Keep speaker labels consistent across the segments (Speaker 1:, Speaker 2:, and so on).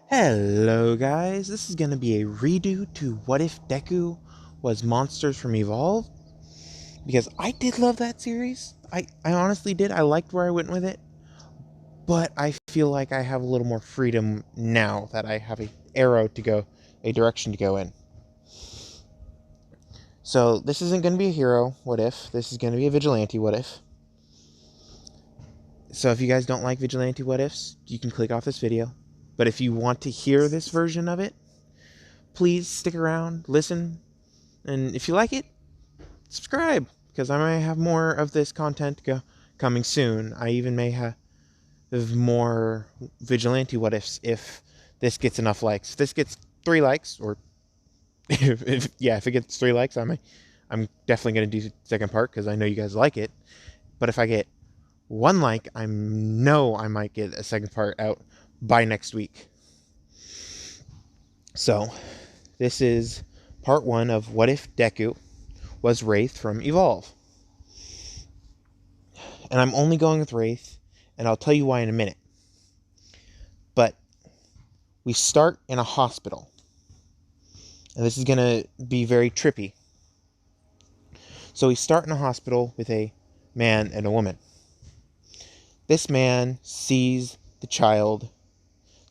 Speaker 1: Hello guys, this is going to be a redo to What If Deku was Monsters from Evolve, because I did love that series. I honestly did. I liked where I went with it, but I feel like I have a little more freedom now that I have a direction to go in. So this isn't going to be a hero What If, this is going to be a vigilante What If. So if you guys don't like vigilante What Ifs, you can click off this video. But if you want to hear this version of it, please stick around, listen, and if you like it, subscribe, because I may have more of this content coming soon. I even may have more vigilante what ifs if this gets enough likes. If this gets 3 likes, or if it gets 3 likes, I'm definitely gonna do the second part because I know you guys like it. But if I get 1 like, I know I might get a second part out by next week. So this is part 1 of What If Deku was Wraith from Evolve. And I'm only going with Wraith, and I'll tell you why in a minute. But we start in a hospital. And this is going to be very trippy. So we start in a hospital with a man and a woman. This man sees the child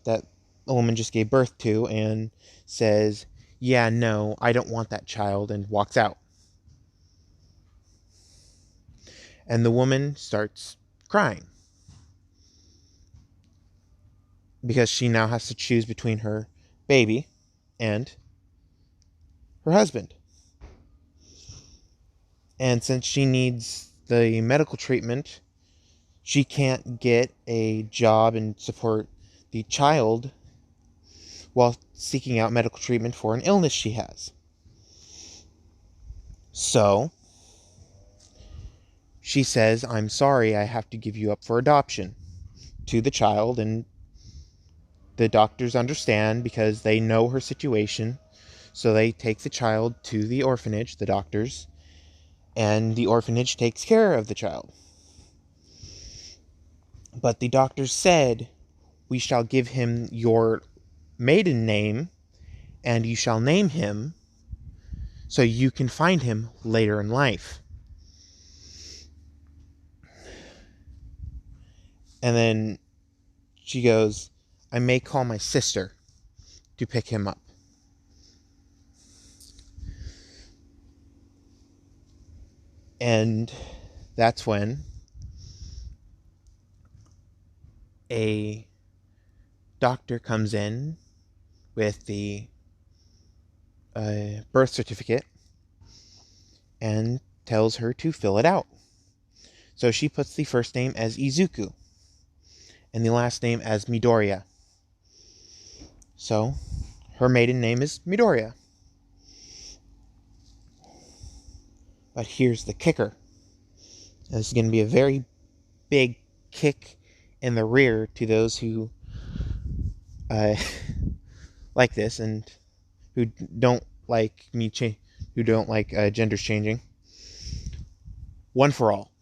Speaker 1: that the woman just gave birth to and says, "Yeah, no, I don't want that child," and walks out. And the woman starts crying because she now has to choose between her baby and her husband. And since she needs the medical treatment, she can't get a job and support the child while seeking out medical treatment for an illness she has. So she says, "I'm sorry, I have to give you up for adoption," to the child, and the doctors understand because they know her situation. So they take the child to the orphanage, the doctors, and the orphanage takes care of the child. But the doctors said, "We shall give him your maiden name, and you shall name him so you can find him later in life." And then she goes, "I may call my sister to pick him up." And that's when a doctor comes in with the birth certificate and tells her to fill it out. So she puts the first name as Izuku and the last name as Midoriya. So her maiden name is Midoriya. But here's the kicker. This is going to be a very big kick in the rear to those who like this and who don't like who don't like genders changing. One for All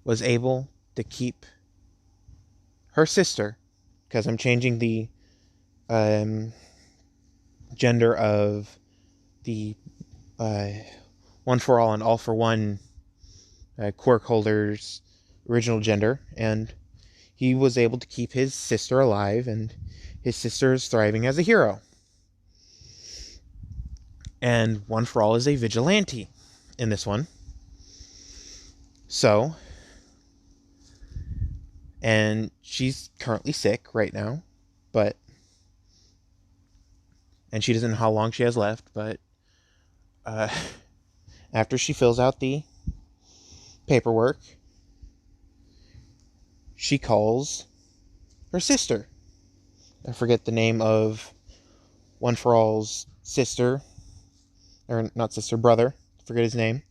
Speaker 1: was able to keep her sister, because I'm changing the gender of the One for All and All for One quirk holders' original gender, and he was able to keep his sister alive, and his sister is thriving as a hero. And One for All is a vigilante in this one. So, and she's currently sick right now, and she doesn't know how long she has left, but after she fills out the paperwork, she calls her sister. I forget the name of One for All's sister, or not sister, brother. I forget his name,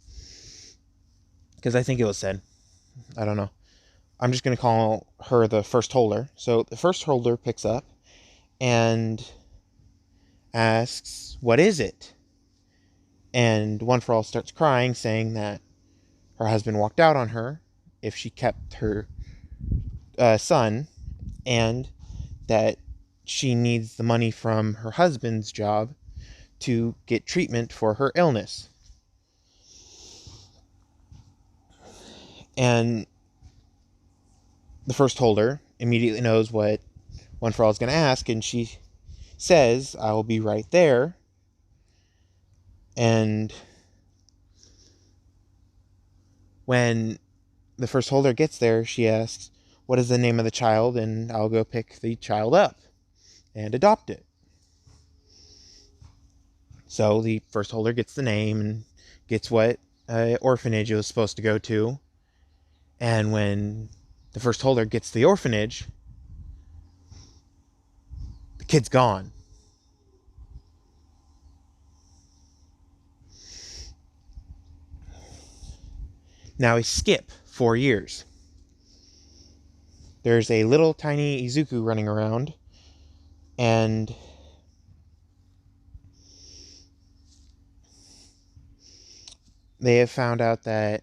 Speaker 1: because I think it was said. I don't know. I'm just going to call her the first holder. So the first holder picks up and asks, "What is it?" And One for All starts crying, saying that her husband walked out on her if she kept her son, and that she needs the money from her husband's job to get treatment for her illness. And the first holder immediately knows what One for All is going to ask, and she says, "I will be right there." And when the first holder gets there, she asks, "What is the name of the child?" And I'll go pick the child up and adopt it. So the first holder gets the name and gets what orphanage it was supposed to go to. And when the first holder gets the orphanage, the kid's gone. Now we skip 4 years. There's a little tiny Izuku running around, and they have found out that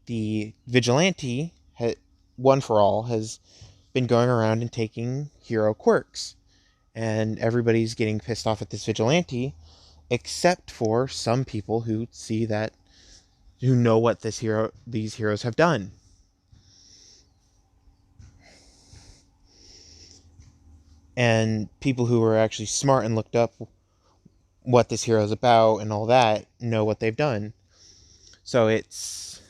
Speaker 1: the vigilante, One for All, has been going around and taking hero quirks. And everybody's getting pissed off at this vigilante, except for some people who know what these heroes have done. And people who are actually smart and looked up what this hero is about and all that know what they've done. So it's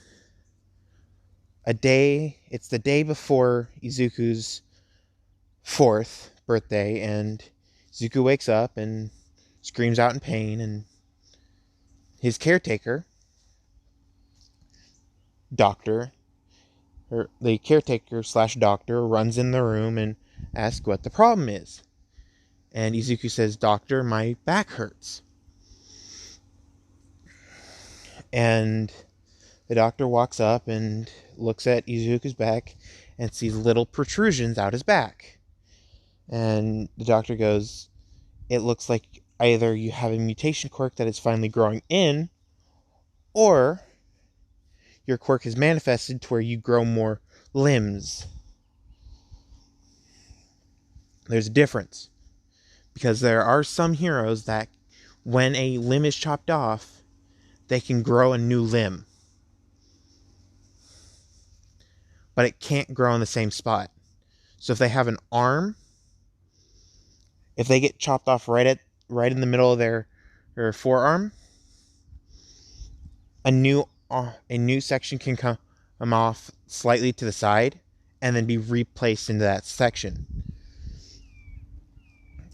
Speaker 1: the day before Izuku's 4th birthday, and Izuku wakes up and screams out in pain, and his caretaker, the caretaker / doctor, runs in the room and asks what the problem is. And Izuku says, "Doctor, my back hurts." And the doctor walks up and looks at Izuku's back and sees little protrusions out his back. And the doctor goes, "It looks like either you have a mutation quirk that is finally growing in, or your quirk is manifested to where you grow more limbs." There's a difference, because there are some heroes that when a limb is chopped off, they can grow a new limb, but it can't grow in the same spot. So if they have an arm, if they get chopped off right in the middle of their forearm, a new section can come off slightly to the side and then be replaced into that section.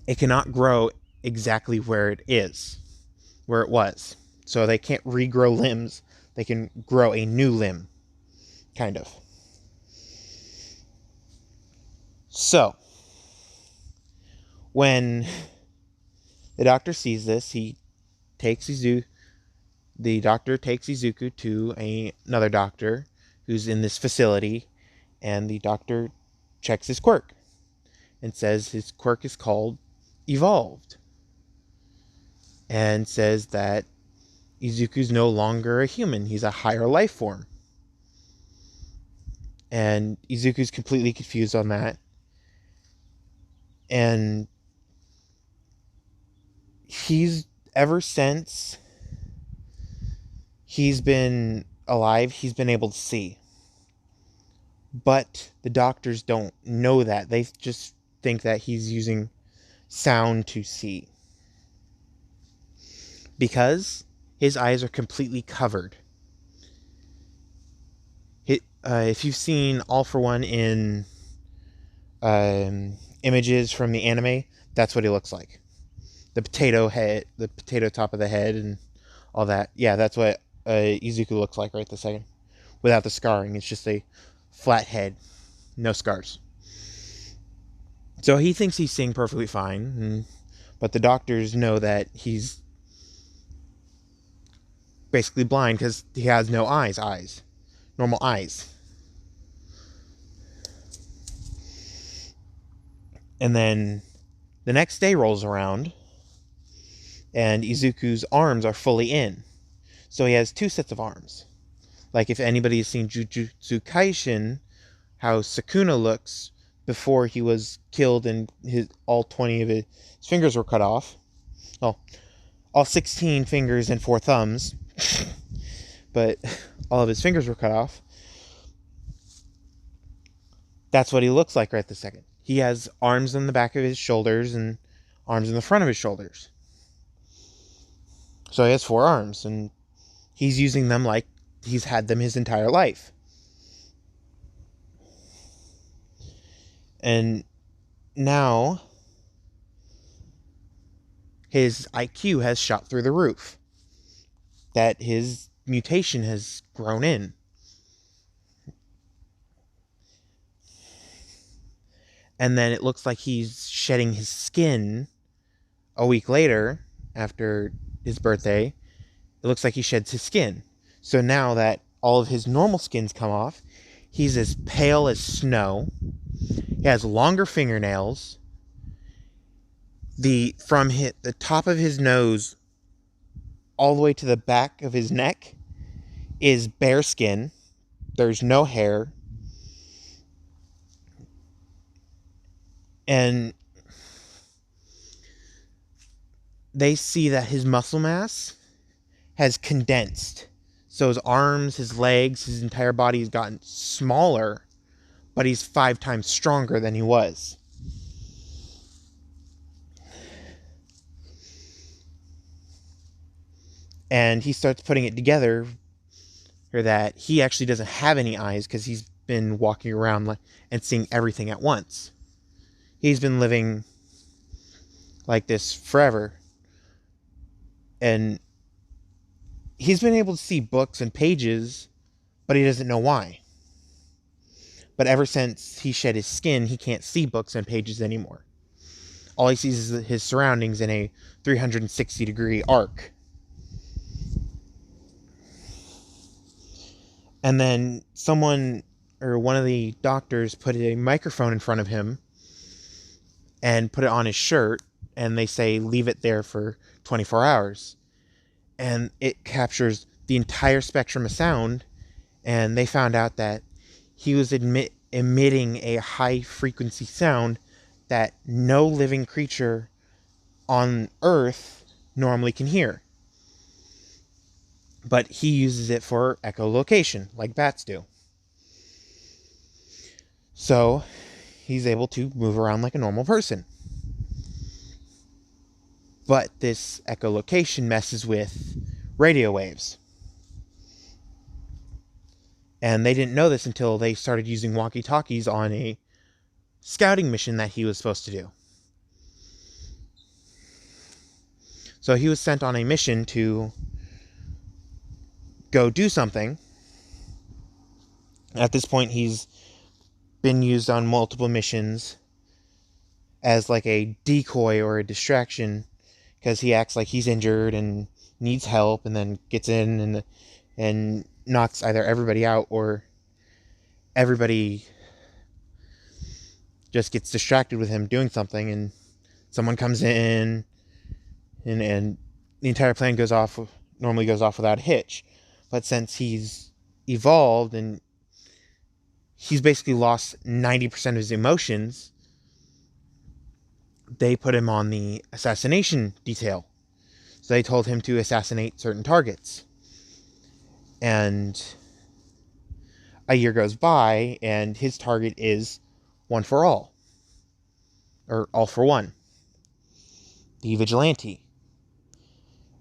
Speaker 1: It cannot grow exactly where it was. So they can't regrow limbs. They can grow a new limb, kind of. So, when the doctor sees this, the doctor takes Izuku to another doctor who's in this facility, and the doctor checks his quirk and says his quirk is called Evolved, and says that Izuku's no longer a human, he's a higher life form. And Izuku's completely confused on that. And ever since he's been alive, he's been able to see. But the doctors don't know that. They just think that he's using sound to see, because his eyes are completely covered. If you've seen All for One in images from the anime, that's what he looks like. The potato head, the potato top of the head, and all that. Yeah, that's what Izuku looks like right this second. Without the scarring, it's just a flat head, no scars. So he thinks he's seeing perfectly fine, but the doctors know that he's basically blind because he has no normal eyes. And then the next day rolls around, and Izuku's arms are fully in. So he has 2 sets of arms. Like if anybody has seen Jujutsu Kaisen, how Sukuna looks before he was killed and all 20 of his fingers were cut off. Well, all 16 fingers and 4 thumbs, but all of his fingers were cut off. That's what he looks like right this second. He has arms on the back of his shoulders and arms in the front of his shoulders. So he has 4 arms, and he's using them like he's had them his entire life. And now his IQ has shot through the roof. That his mutation has grown in. And then it looks like he's shedding his skin a week later, after his birthday. It looks like he sheds his skin. So now that all of his normal skins come off, he's as pale as snow. He has longer fingernails. From the top of his nose all the way to the back of his neck is bare skin. There's no hair. And they see that his muscle mass has condensed. So his arms, his legs, his entire body has gotten smaller, but he's 5 times stronger than he was. And he starts putting it together that he actually doesn't have any eyes because he's been walking around and seeing everything at once. He's been living like this forever. And he's been able to see books and pages, but he doesn't know why. But ever since he shed his skin, he can't see books and pages anymore. All he sees is his surroundings in a 360-degree arc. And then one of the doctors put a microphone in front of him and put it on his shirt, and they say, leave it there for 24 hours. And it captures the entire spectrum of sound, and they found out that he was emitting a high-frequency sound that no living creature on Earth normally can hear. But he uses it for echolocation, like bats do. So he's able to move around like a normal person. But this echolocation messes with radio waves. And they didn't know this until they started using walkie-talkies on a scouting mission that he was supposed to do. So he was sent on a mission to go do something. At this point, he's been used on multiple missions as like a decoy or a distraction, because he acts like he's injured and needs help, and then gets in and knocks either everybody out, or everybody just gets distracted with him doing something, and someone comes in, and the entire plan normally goes off without a hitch. But since he's evolved and he's basically lost 90% of his emotions, they put him on the assassination detail. So they told him to assassinate certain targets. And a year goes by, and his target is One for All. Or All for One. The vigilante.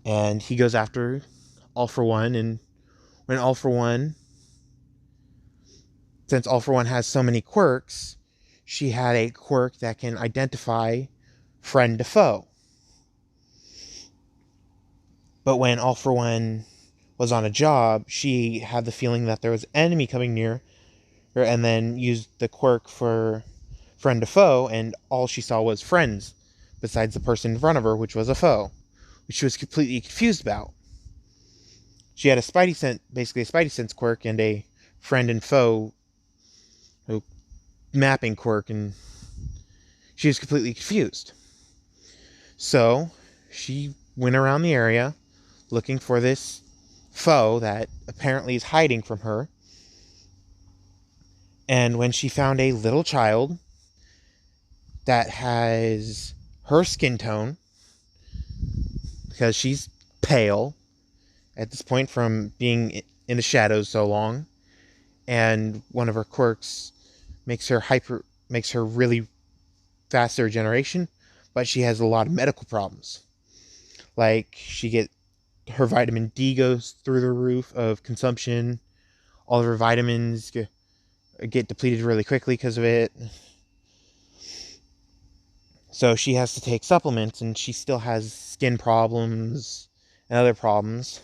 Speaker 1: And he goes after All for One, and when All for One... Since All for One has so many quirks, she had a quirk that can identify friend to foe. But when All for One was on a job, she had the feeling that there was an enemy coming near her, and then used the quirk for friend to foe, and all she saw was friends, besides the person in front of her, which was a foe, which she was completely confused about. She had basically a Spidey Sense quirk, and a friend and foe mapping quirk, and she was completely confused. So she went around the area looking for this foe that apparently is hiding from her, And when she found a little child that has her skin tone, because she's pale at this point from being in the shadows so long, and one of her quirks makes her really fast regeneration, but she has a lot of medical problems. Like her vitamin D goes through the roof of consumption. All of her vitamins get depleted really quickly because of it. So she has to take supplements, and she still has skin problems and other problems.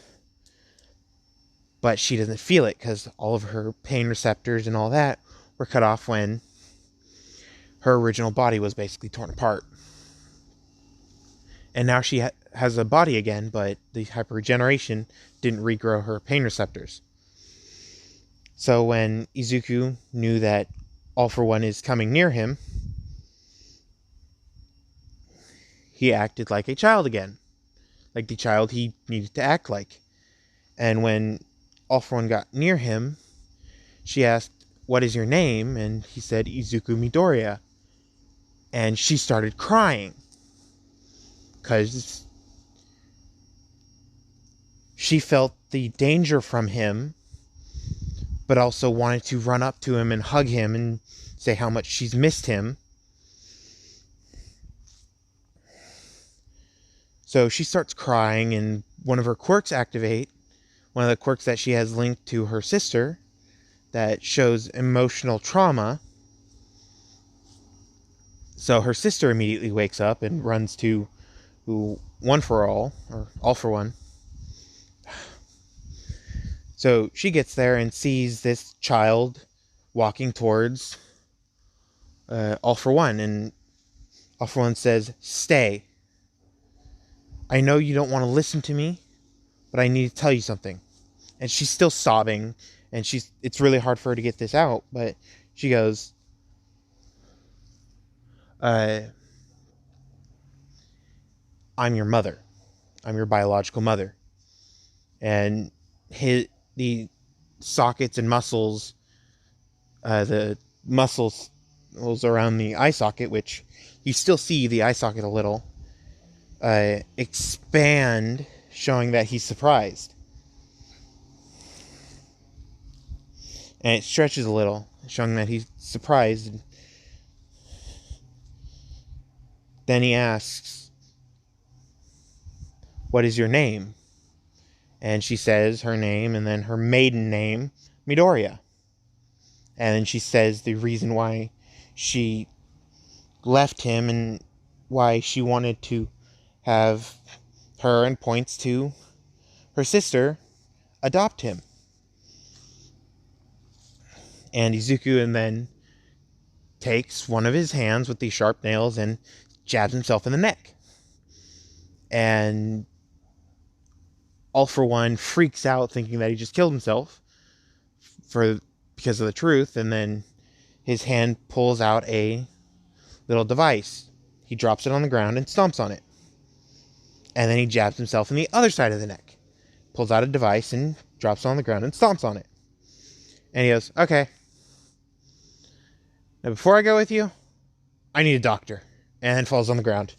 Speaker 1: But she doesn't feel it because all of her pain receptors and all that were cut off when her original body was basically torn apart. And now she has a body again, but the hyperregeneration didn't regrow her pain receptors. So when Izuku knew that All for One is coming near him, he acted like a child again. Like the child he needed to act like. And when All for One got near him, she asked, "What is your name?" And he said, "Izuku Midoriya." And she started crying. Because she felt the danger from him, but also wanted to run up to him and hug him and say how much she's missed him. So she starts crying, and one of her quirks activate, one of the quirks that she has linked to her sister that shows emotional trauma. So her sister immediately wakes up and runs to One for All, or All for One. So she gets there and sees this child walking towards All for One, and All for One says, "Stay. I know you don't want to listen to me, but I need to tell you something." And she's still sobbing, and it's really hard for her to get this out, but she goes, "I'm your mother. I'm your biological mother." And the sockets and muscles, the muscles around the eye socket, which you still see the eye socket a little, expand, showing that he's surprised. And it stretches a little, showing that he's surprised. Then he asks, "What is your name?" And she says her name, and then her maiden name, Midoriya. And then she says the reason why she left him and why she wanted to have her, and points to her sister, adopt him. And Izuku and then takes one of his hands with these sharp nails and jabs himself in the neck. And All for One freaks out, thinking that he just killed himself because of the truth. And then his hand pulls out a little device. He drops it on the ground and stomps on it. And then he jabs himself in the other side of the neck. Pulls out a device and drops it on the ground and stomps on it. And he goes, "Okay. Now before I go with you, I need a doctor." And then falls on the ground.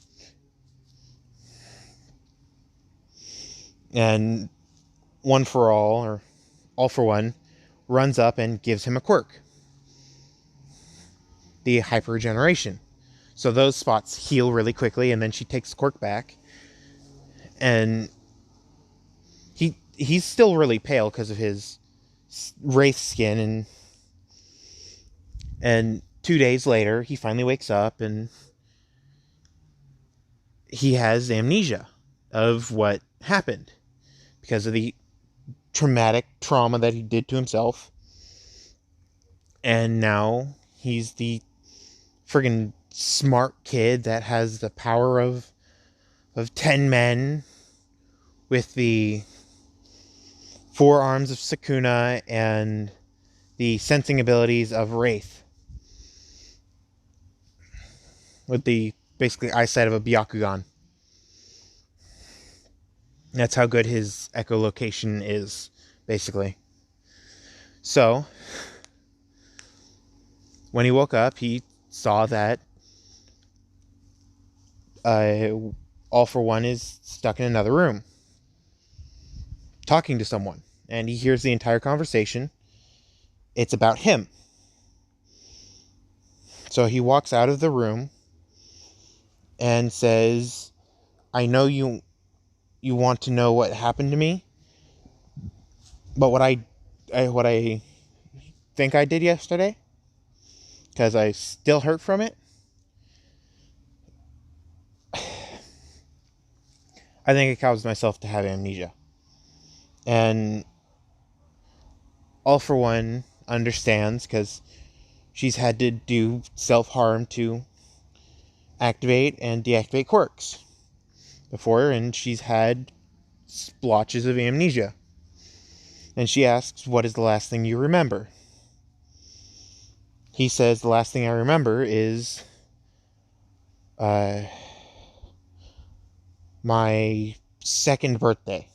Speaker 1: And One for All, or All for One, runs up and gives him a quirk. The hyperregeneration. So those spots heal really quickly, and then she takes the quirk back. And he's still really pale because of his wraith skin, and 2 days later he finally wakes up, and he has amnesia of what happened because of the traumatic trauma that he did to himself. And now he's the friggin' smart kid that has the power of 10 men with the 4 arms of Sukuna and the sensing abilities of Wraith, with the basically eyesight of a Byakugan. That's how good his echolocation is, basically. So When he woke up, he saw that All for One is stuck in another room talking to someone, and he hears the entire conversation. It's about him. So he walks out of the room and says, I know you want to know what happened to me, but what I think I did yesterday, because I still hurt from it, I think it caused myself to have amnesia. And All for One understands, because she's had to do self-harm to activate and deactivate quirks before, and she's had splotches of amnesia. And she asks, what is the last thing you remember? He says, the last thing I remember is my second birthday.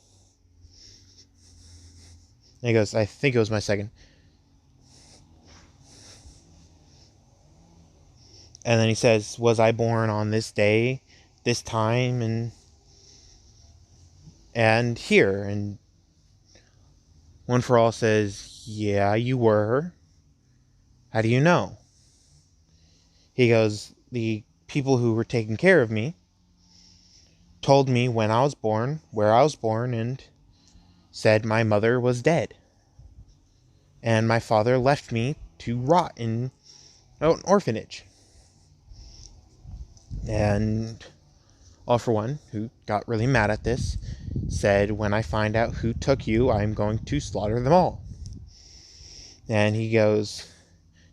Speaker 1: And he goes, I think it was my second. And then he says, was I born on this day, this time, and here? And One for All says, yeah, you were. How do you know? He goes, the people who were taking care of me told me when I was born, where I was born, and said my mother was dead. And my father left me to rot in an orphanage. And All for One, who got really mad at this, said, when I find out who took you, I'm going to slaughter them all. And he goes,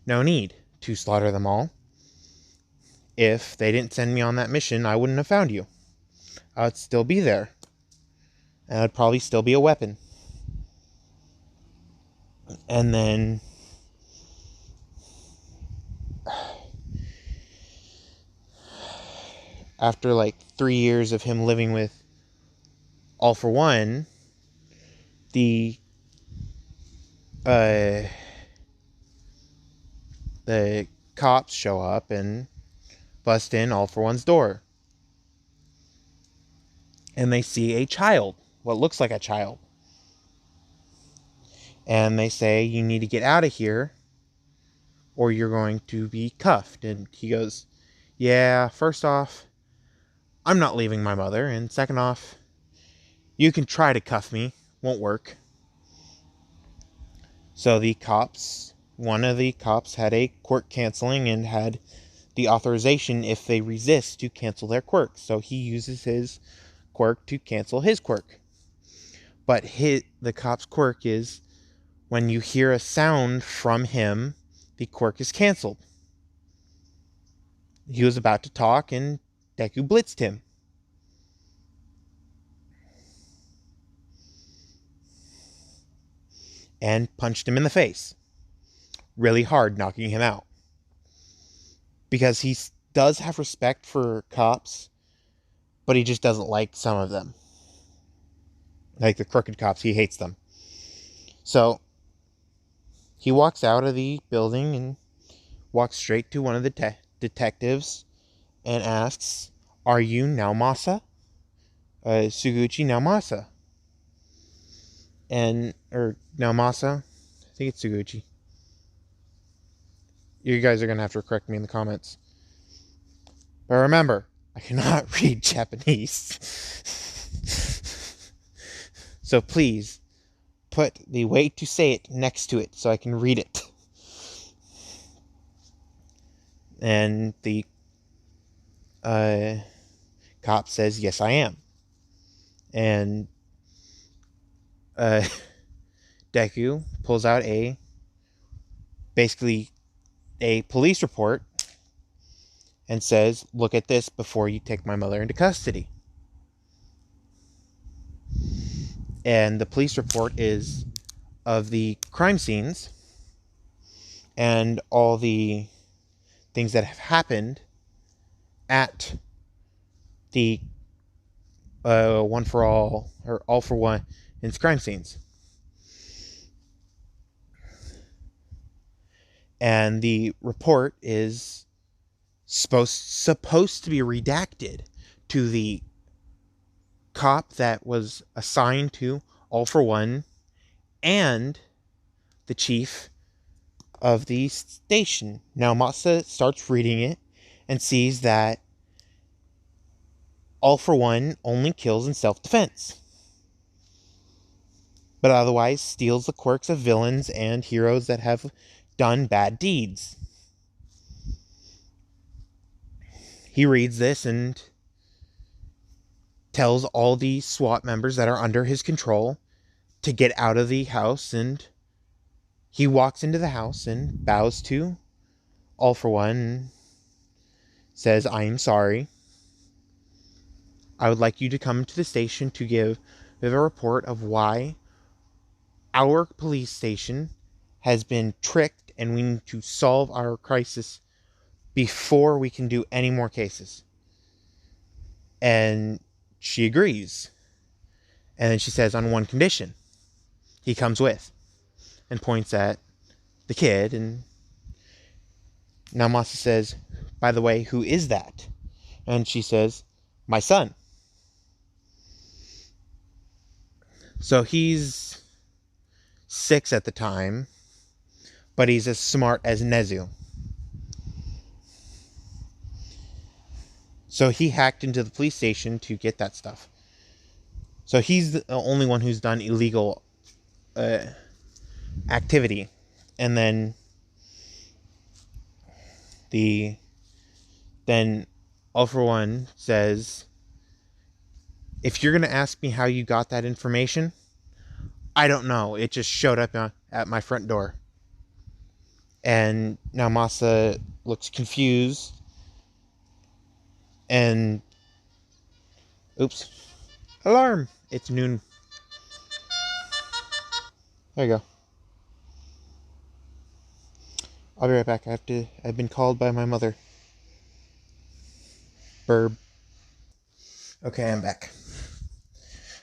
Speaker 1: no need to slaughter them all. If they didn't send me on that mission, I wouldn't have found you. I would still be there. And I'd probably still be a weapon. And then after like 3 years of him living with All for One, the cops show up and bust in All for One's door. And they see a child, what looks like a child. And they say, you need to get out of here or you're going to be cuffed. And he goes, yeah, first off, I'm not leaving my mother. And second off, you can try to cuff me. Won't work. So one of the cops had a quirk canceling and had the authorization, if they resist, to cancel their quirk. So he uses his quirk to cancel his quirk. But the cop's quirk is, when you hear a sound from him, the quirk is canceled. He was about to talk and Deku blitzed him. And punched him in the face. Really hard, knocking him out. Because he does have respect for cops, but he just doesn't like some of them. Like the crooked cops, he hates them. So he walks out of the building and walks straight to one of the detectives and asks, are you Naomasa? Suguchi Naomasa. Or Naomasa? I think it's Suguchi. You guys are going to have to correct me in the comments. But remember, I cannot read Japanese. So please, put the way to say it next to it so I can read it. And the cop says, yes, I am. And Deku pulls out basically a police report and says, look at this before you take my mother into custody. And the police report is of the crime scenes and all the things that have happened at the One for All, or All for One, in crime scenes. And the report is supposed to be redacted to the cop that was assigned to All for One and the chief of the station. Now Masa starts reading it and sees that All for One only kills in self-defense, but otherwise steals the quirks of villains and heroes that have done bad deeds. He reads this and tells all the SWAT members that are under his control to get out of the house, and he walks into the house and bows to All for One and says, "I am sorry. I would like you to come to the station to give a report of why our police station has been tricked and we need to solve our crisis before we can do any more cases." And she agrees. And then she says, on one condition, he comes with, and points at the kid. And now Masa says, "By the way, who is that?" And she says, "My son." So he's 6 at the time, but he's as smart as Nezu. So he hacked into the police station to get that stuff. So he's the only one who's done illegal activity. And then All for One says, "If you're going to ask me how you got that information, I don't know. It just showed up at my front door." And now Masa looks confused. And oops, alarm! It's noon. There you go. I'll be right back. I've been called by my mother. Burb. Okay, I'm back.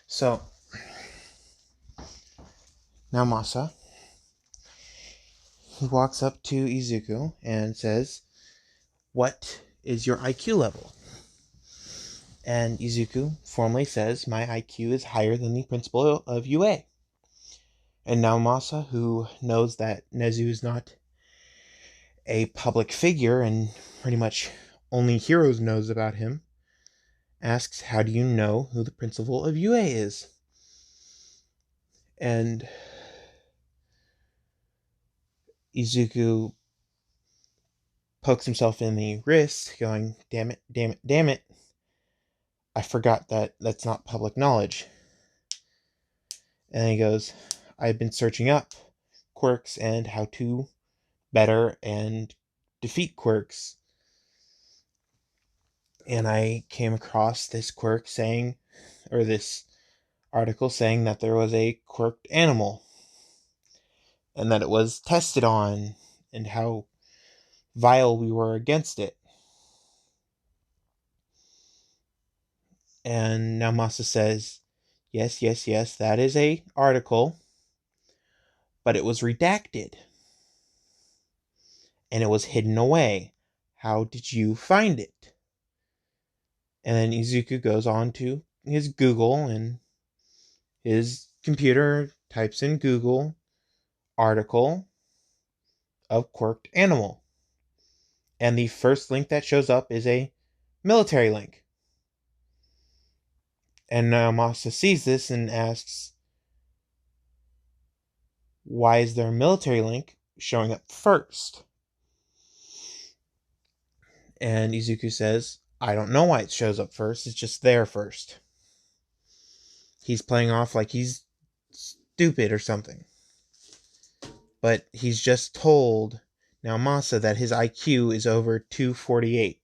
Speaker 1: So now Masa, he walks up to Izuku and says, "What is your IQ level?" And Izuku formally says, "My IQ is higher than the principal of UA." And now Masa, who knows that Nezu is not a public figure and pretty much only Heroes knows about him, asks, "How do you know who the principal of UA is?" And Izuku pokes himself in the wrist, going, "Damn it, damn it, damn it. I forgot that's not public knowledge." And he goes, "I've been searching up quirks and how to better and defeat quirks. And I came across this quirk saying, or this article saying that there was a quirked animal and that it was tested on and how vile we were against it." And now Masa says, yes, that is a article, but it was redacted and it was hidden away. How did you find it? And then Izuku goes on to his Google, and his computer types in Google article of quirked animal. And the first link that shows up is a military link. And now Masa sees this and asks, "Why is there a military link showing up first?" And Izuku says, "I don't know why it shows up first. It's just there first." He's playing off like he's stupid or something. But he's just told now Masa that his IQ is over 248.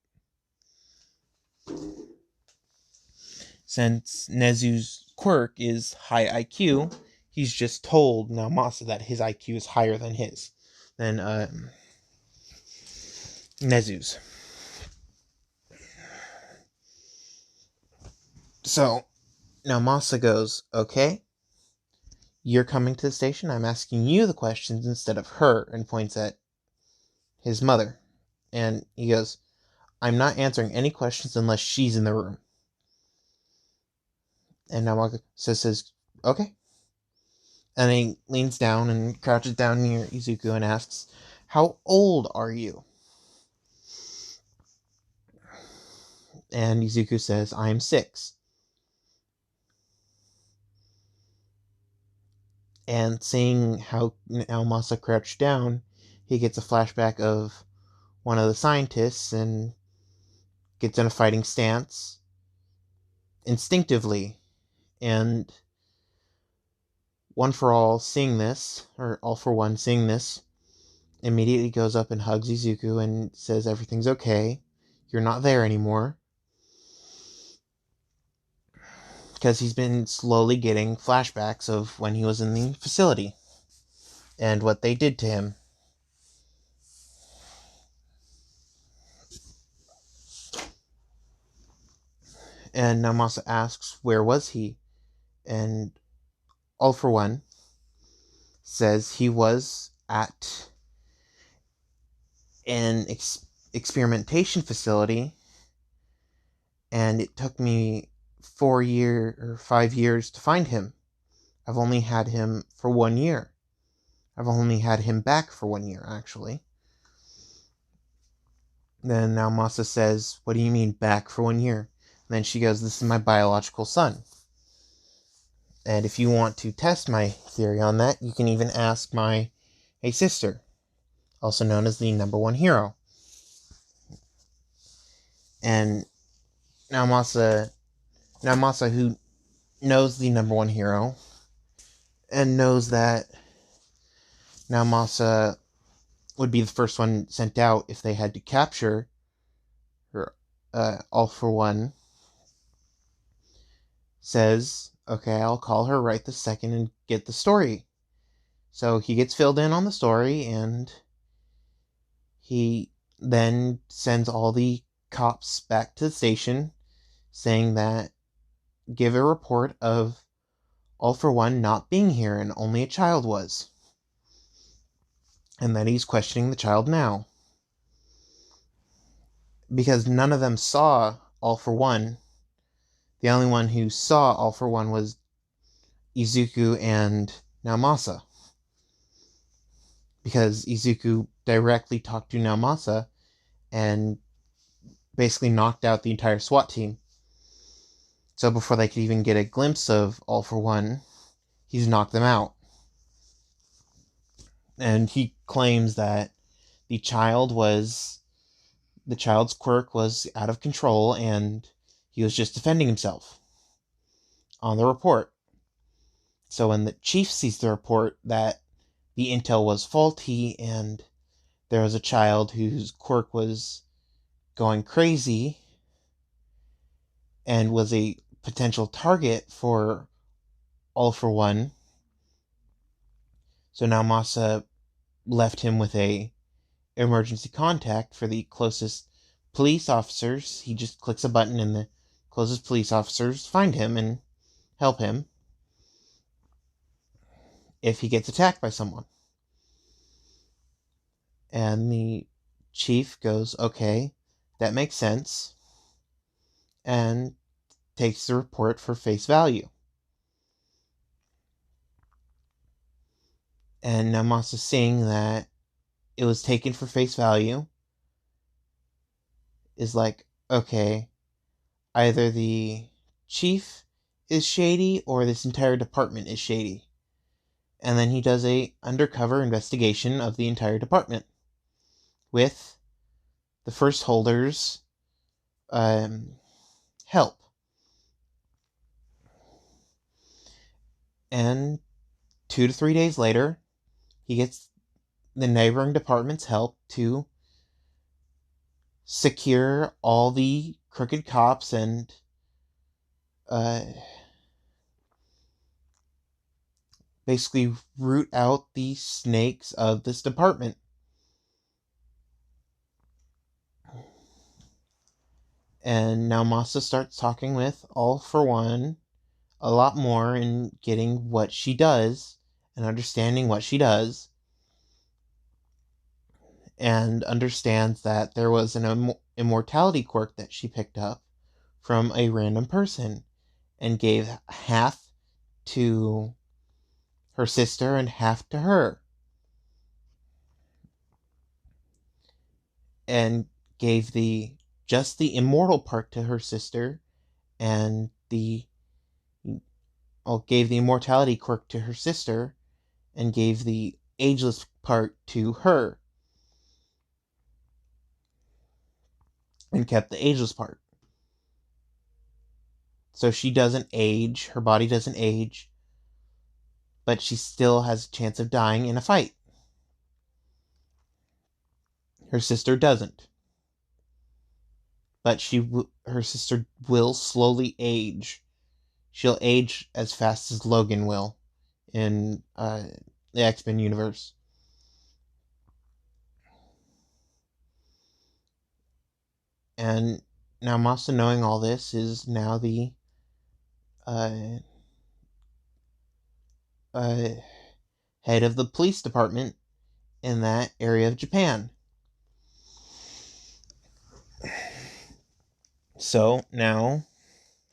Speaker 1: Since Nezu's quirk is high IQ, he's just told now Masa that his IQ is higher than Nezu's. So now Masa goes, "Okay, you're coming to the station. I'm asking you the questions instead of her," and points at his mother. And he goes, I'm not answering any questions unless she's in the room. And Naomasa says, okay. And he leans down and crouches down near Izuku and asks, how old are you? And Izuku says, I am 6. And seeing how Naomasa crouched down, he gets a flashback of one of the scientists and gets in a fighting stance instinctively. And One for All seeing this, or All for One seeing this, immediately goes up and hugs Izuku and says everything's okay. You're not there anymore. Because he's been slowly getting flashbacks of when he was in the facility and what they did to him. And Naomasa asks, where was he? And All for One says he was at an experimentation facility, and it took me 5 years to find him. I've only had him for 1 year. I've only had him back for 1 year, actually. Then Naomasa says, what do you mean back for 1 year? And then she goes, this is my biological son. And if you want to test my theory on that, you can even ask my sister, also known as the number one hero. And Naomasa, who knows the number one hero, and knows that Naomasa would be the first one sent out if they had to capture her, All for One, says, okay, I'll call her right this second and get the story. So he gets filled in on the story, and he then sends all the cops back to the station saying that give a report of All for One not being here and only a child was. And that he's questioning the child now. Because none of them saw All for One. The only one who saw All for One was Izuku and Naomasa. Because Izuku directly talked to Naomasa and basically knocked out the entire SWAT team. So before they could even get a glimpse of All for One, he's knocked them out. And he claims that the child's quirk was out of control and he was just defending himself on the report. So when the chief sees the report that the intel was faulty and there was a child whose quirk was going crazy and was a potential target for All for One, so now Masa left him with a emergency contact for the closest police officers. He just clicks a button and the closest police officers find him and help him if he gets attacked by someone. And the chief goes, okay, that makes sense, and takes the report for face value. And Namasa saying that it was taken for face value is like, okay, either the chief is shady or this entire department is shady. And then he does a undercover investigation of the entire department with the first holder's help. And 2 to 3 days later, he gets the neighboring department's help to secure all the crooked cops and basically root out the snakes of this department. And now Masa starts talking with All for One a lot more and getting what she does and understanding what she does. and understands that there was an immortality quirk that she picked up from a random person and gave half to her sister and half to her, and gave the immortal part to her sister, and gave the immortality quirk to her sister and gave the ageless part to her and kept the ageless part. So she doesn't age, her body doesn't age, but she still has a chance of dying in a fight. Her sister doesn't. But her sister will slowly age. She'll age as fast as Logan will in the X-Men universe. And now Masa, knowing all this, is now the uh, uh, head of the police department in that area of Japan. So now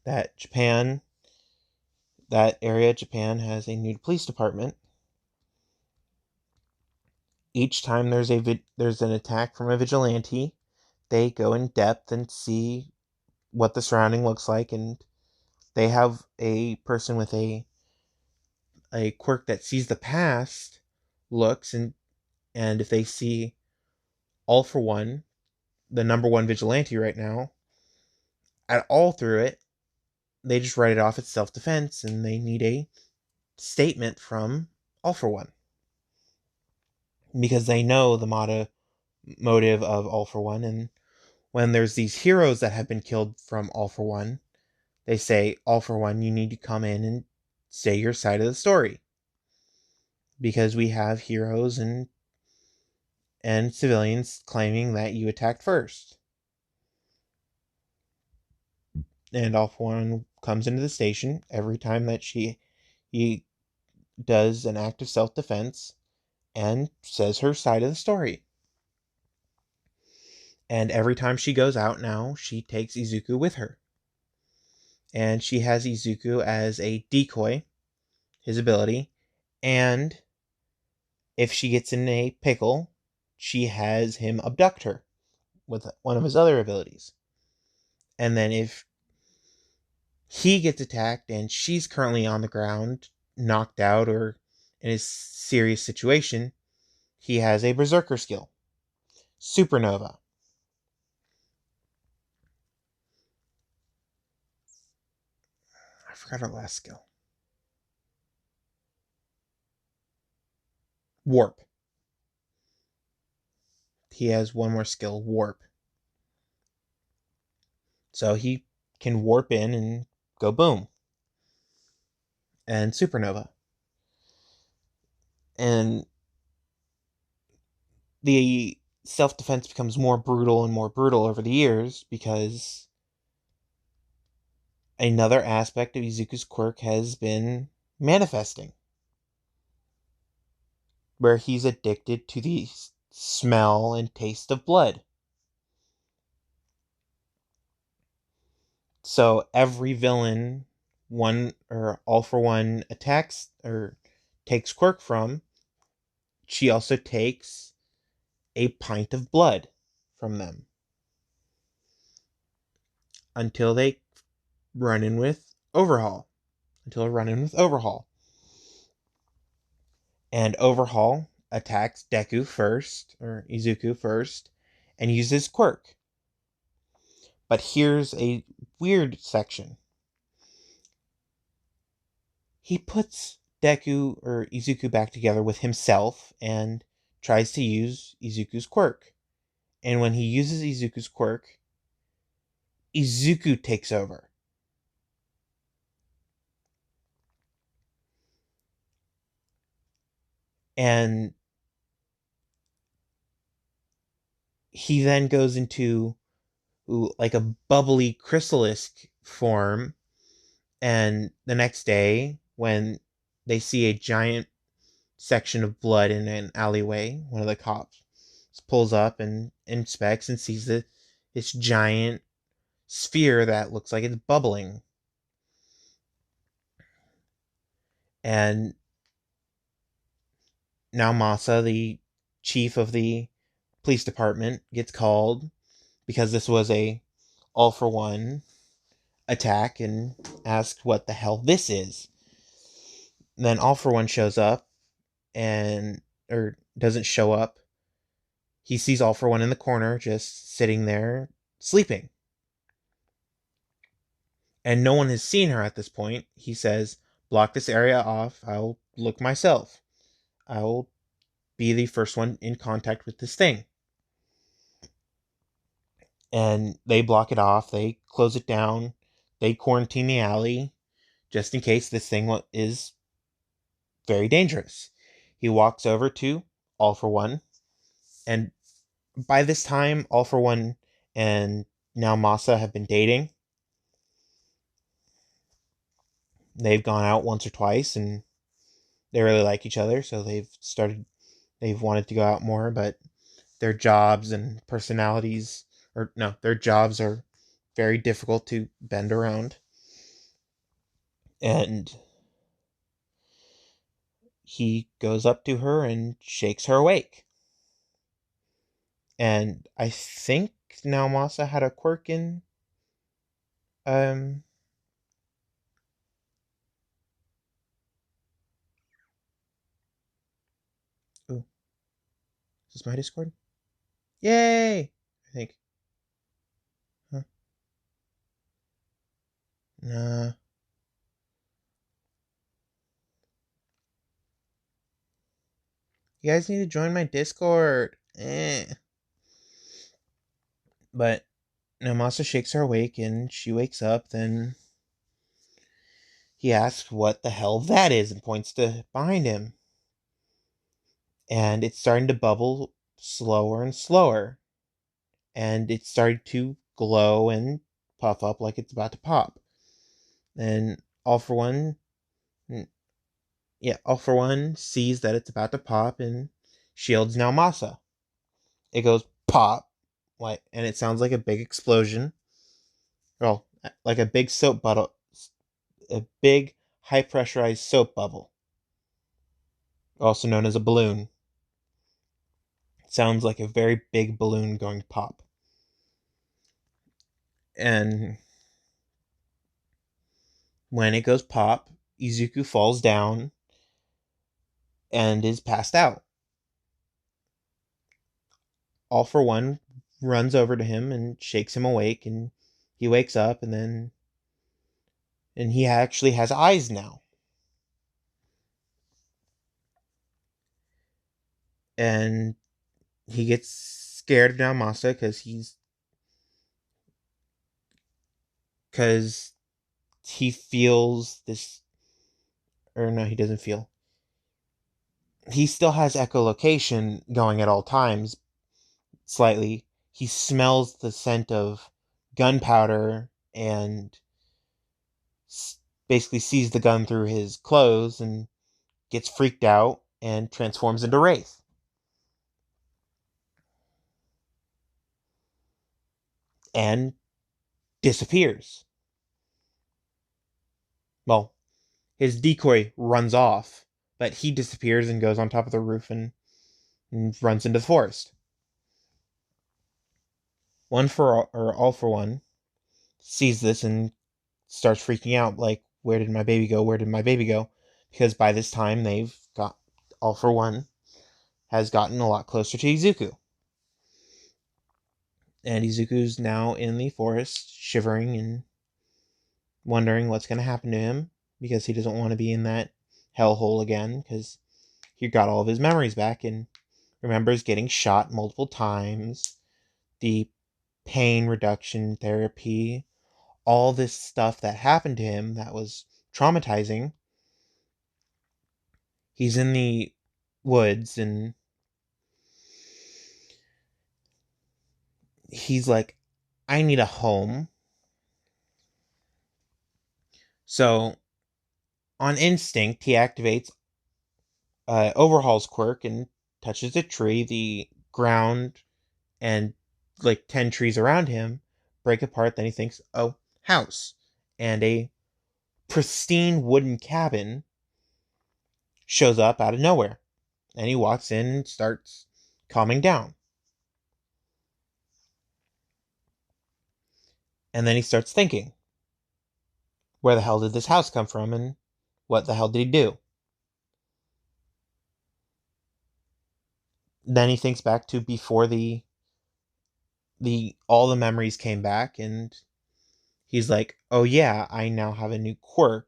Speaker 1: that that area of Japan has a new police department, each time there's an attack from a vigilante, they go in depth and see what the surrounding looks like, and they have a person with a quirk that sees the past looks, and if they see All For One, the number one vigilante right now, at all through it, they just write it off as self-defense, and they need a statement from All For One, because they know the motive of All For One. And when there's these heroes that have been killed from All For One, they say, All For One, you need to come in and say your side of the story, because we have heroes and civilians claiming that you attacked first. And All For One comes into the station every time that he does an act of self-defense and says her side of the story. And every time she goes out now, she takes Izuku with her. And she has Izuku as a decoy, his ability, and if she gets in a pickle, she has him abduct her with one of his other abilities. And then if he gets attacked and she's currently on the ground, knocked out or in a serious situation, he has a berserker skill, Supernova. I forgot her last skill. Warp. He has one more skill, Warp. So he can warp in and go boom. And Supernova. And the self-defense becomes more brutal and more brutal over the years, because another aspect of Izuku's quirk has been manifesting, where he's addicted to the smell and taste of blood. So every villain All For One attacks or takes quirk from, she also takes a pint of blood from them until they run in with Overhaul. And Overhaul attacks Deku first, or Izuku first, and uses quirk. But here's a weird section. He puts Deku or Izuku back together with himself and tries to use Izuku's quirk. And when he uses Izuku's quirk, Izuku takes over. And he then goes into like a bubbly chrysalisk form, and the next day when they see a giant section of blood in an alleyway, one of the cops pulls up and inspects and sees this giant sphere that looks like it's bubbling. And now Masa, the chief of the police department, gets called because this was a all for one attack and asks what the hell this is. And then all for one shows up and or doesn't show up. He sees all for one in the corner just sitting there sleeping. And no one has seen her at this point. He says, "Block this area off. I'll look myself. I'll be the first one in contact with this thing." And they block it off. They close it down. They quarantine the alley just in case this thing is very dangerous. He walks over to All for One, and by this time, All for One and now Masa have been dating. They've gone out once or twice, and they really like each other, so they've wanted to go out more, but their jobs and personalities, or no, their jobs are very difficult to bend around. And he goes up to her and shakes her awake. And I think now Masa had a quirk in um ooh, is this my Discord? Yay! I think. Huh? Nah. You guys need to join my Discord. But now Masa shakes her awake and she wakes up, then he asks what the hell that is and points to behind him. And it's starting to bubble slower and slower. And it's starting to glow and puff up like it's about to pop. And All for One, All for One sees that it's about to pop and shields now Masa. It goes pop, and it sounds like a big explosion. Well, like a big soap bubble, a big high pressurized soap bubble, also known as a balloon. It sounds like a very big balloon going pop. And when it goes pop, Izuku falls down and is passed out. All for One runs over to him and shakes him awake, and he wakes up, and he actually has eyes now. And he gets scared of Naomasa because he feels this, or no, he doesn't feel. He still has echolocation going at all times, slightly. He smells the scent of gunpowder and basically sees the gun through his clothes and gets freaked out and transforms into Wraith. And disappears. Well, his decoy runs off, but he disappears and goes on top of the roof and runs into the forest. All for One sees this and starts freaking out, like, where did my baby go? Where did my baby go? Because by this time All for One has gotten a lot closer to Izuku. And Izuku's now in the forest, shivering and wondering what's going to happen to him, because he doesn't want to be in that hellhole again, because he got all of his memories back and remembers getting shot multiple times, the pain reduction therapy, all this stuff that happened to him that was traumatizing. He's in the woods and he's like, I need a home. So, on instinct, he activates Overhaul's quirk and touches a tree. The ground and like 10 trees around him break apart. Then he thinks, oh, house. And a pristine wooden cabin shows up out of nowhere. And he walks in and starts calming down. And then he starts thinking, where the hell did this house come from and what the hell did he do? Then he thinks back to before the all the memories came back, and he's like, oh yeah, I now have a new quirk.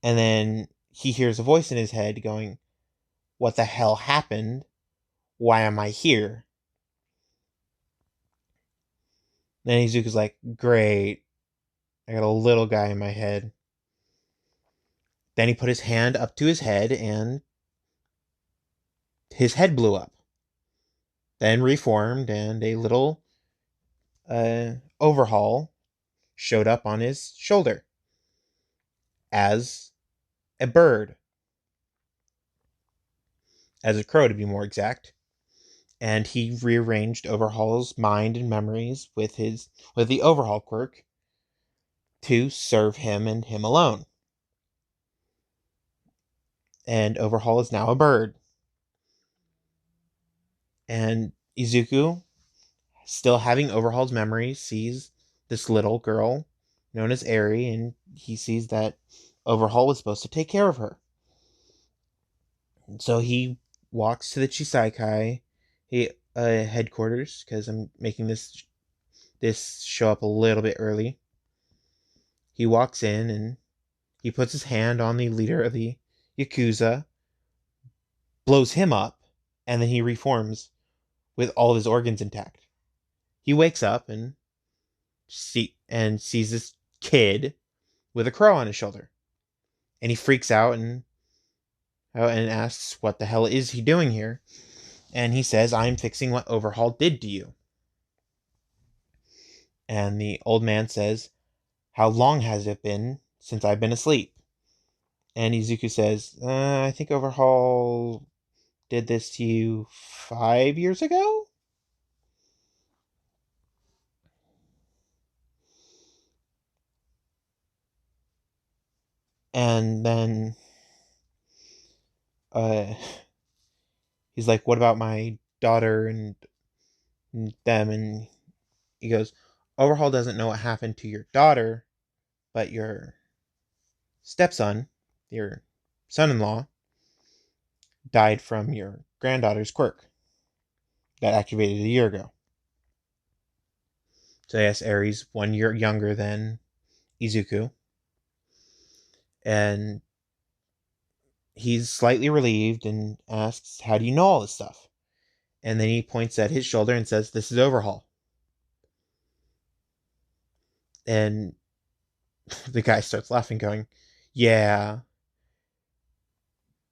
Speaker 1: And then he hears a voice in his head going, what the hell happened? Why am I here? Then Izuku's like, great, I got a little guy in my head. Then he put his hand up to his head and his head blew up. Then reformed and a little overhaul showed up on his shoulder as a bird, as a crow to be more exact. And he rearranged Overhaul's mind and memories with the Overhaul quirk to serve him and him alone. And Overhaul is now a bird. And Izuku, still having Overhaul's memories, sees this little girl known as Eri, and he sees that Overhaul was supposed to take care of her. And so he walks to the Chisaikai headquarters, because I'm making this show up a little bit early. He walks in and he puts his hand on the leader of the Yakuza, blows him up, and then he reforms with all of his organs intact. He wakes up and sees this kid with a crow on his shoulder. And he freaks out and asks what the hell is he doing here? And he says, I'm fixing what Overhaul did to you. And the old man says, how long has it been since I've been asleep? And Izuku says, I think Overhaul did this to you 5 years ago? And then he's like, what about my daughter and them? And he goes, Overhaul doesn't know what happened to your daughter, but your stepson, your son-in-law, died from your granddaughter's quirk that activated a year ago. So yes, Eri's 1 year younger than Izuku. And he's slightly relieved and asks, how do you know all this stuff? And then he points at his shoulder and says, this is Overhaul. And the guy starts laughing, going, yeah,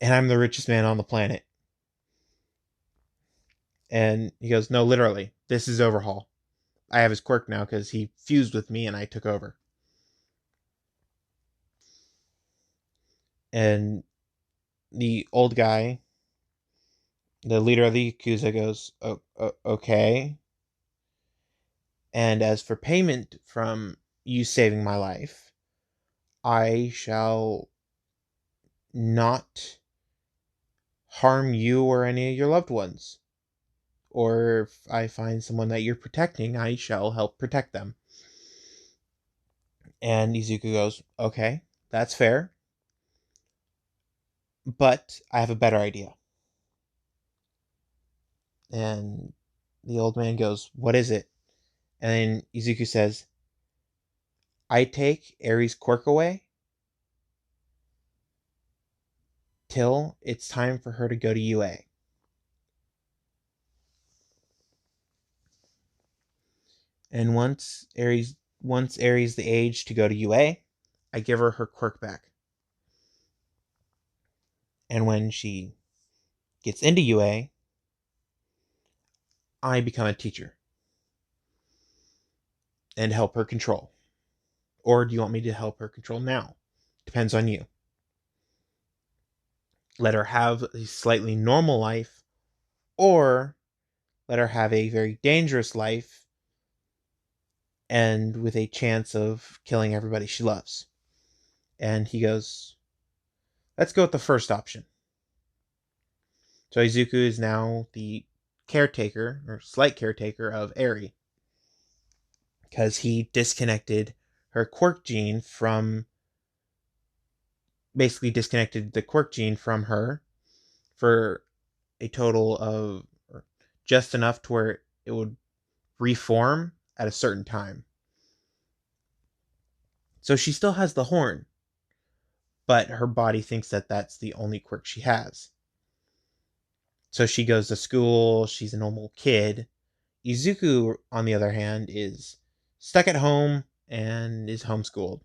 Speaker 1: and I'm the richest man on the planet. And he goes, no, literally, this is Overhaul. I have his quirk now because he fused with me and I took over. And the old guy, the leader of the Yakuza, goes, okay. And as for payment from you saving my life, I shall not harm you or any of your loved ones. Or if I find someone that you're protecting, I shall help protect them. And Izuku goes, okay, that's fair. But I have a better idea. And the old man goes, what is it? And then Izuku says, I take Eri's quirk away till it's time for her to go to UA. And once Eri's the age to go to UA, I give her her quirk back. And when she gets into UA, I become a teacher and help her control. Or do you want me to help her control now? Depends on you. Let her have a slightly normal life, or let her have a very dangerous life and with a chance of killing everybody she loves. And he goes, let's go with the first option. So Izuku is now the caretaker, or slight caretaker, of Eri, because he disconnected her quirk gene from, basically disconnected the quirk gene from her for a total of just enough to where it would reform at a certain time. So she still has the horn, but her body thinks that that's the only quirk she has. So she goes to school, she's a normal kid. Izuku, on the other hand, is stuck at home and is homeschooled.